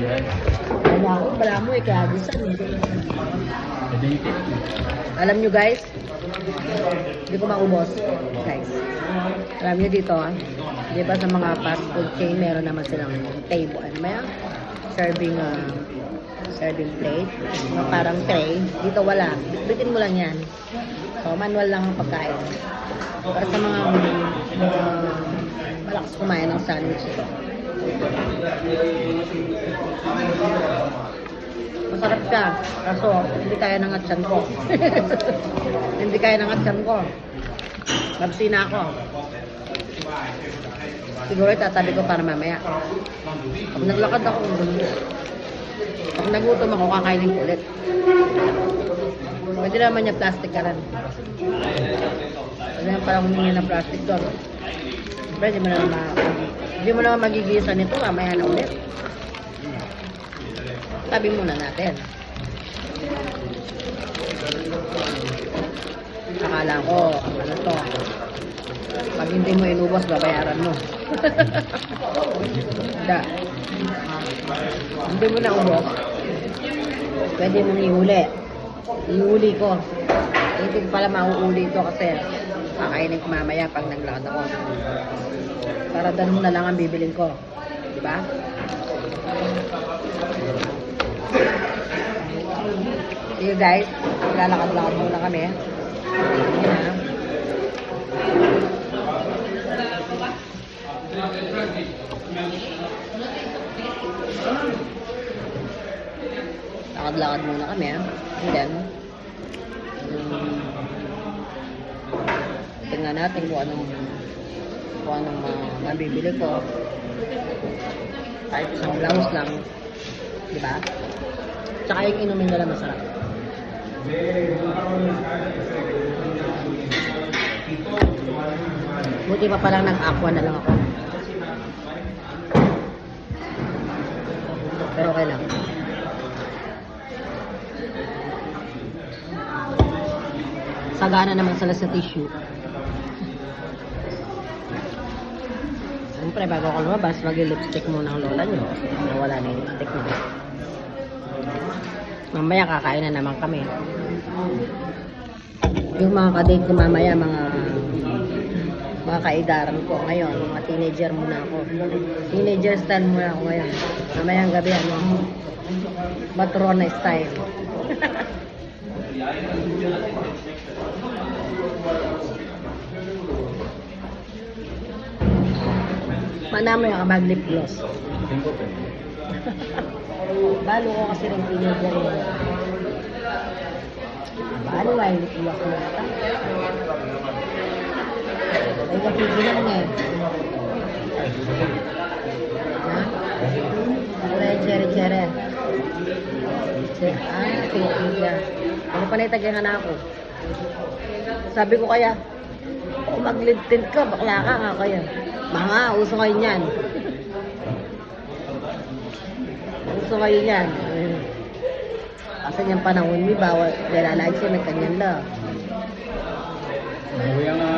Wala ako, wala mo eh, kaya gisan eh. Alam nyo guys, hindi ko maubos. Guys, alam nyo dito di ba sa mga fast food chain, meron naman silang table. Ano ba yan? Serving plate. Mga parang tray. Dito wala. Bitbitin mo lang yan. So, manual lang ang pagkain. Para sa mga malakas kumain ng sandwich ito. Masarap siya. Kaso, hindi kaya ng atsan ko. Hindi kaya ng atsan ko. Babsi na ako. Siguro tatabi ko para mamaya. Pag naglakad ako, pag nagutom ako, kakainin ko ulit. Pwede naman niya plastic ka rin. Pwede naman parang humingi ng plastic doon. Siyempre, hindi mo naman magigisan nito, mamaya na ulit. Tabi muna natin. Akala ko, ano to, pag hindi mo inubos, babayaran mo. Hindi mo na ubos, pwede mong ihuli. Ihuli ko. Hindi ko pala mauuli ito kasi kakainin ko mamaya pag naglakad ako. Para ganun na lang ang bibilin ko. Diba? See you guys. Lalakad-lakad muna kami. Ayan. Lakad-lakad muna kami. And then, tingnan natin kung anong mabibili ko. Kahit isang blouse lang. Diba? Tsaka yung inumin nila masarap. Buti pa palang nag-aqua na lang ako. Pero okay lang. Sagana naman sila sa tissue. Siyempre, bago ako lumabas, mag-lipstick muna ang lola nyo. Wala na yung lipstick na. Mamaya kakain na naman kami. Yung mga kadate ko mamaya, mga kaidaran ko ngayon, mga teenager muna ako. Teenager style muna ako ngayon. Mamayang gabi, matrona style. Mana mo yung kabag lip gloss. Balo ko kasi ng teenager yun. Balo nga yung lip gloss na ata. Ay, nakikilang eh. Ha? Wala yung cherry-cherry. Pink-pink. Ano pa na itagyan na ako? Sabi ko kaya, mag-lip tint ka, bakla ka nga kaya. Mga, uso kayo niyan. Uso kayo niyan. Kasi niyang panahon, may bawal. Lalagi siya may kanyan lang. Kuya nga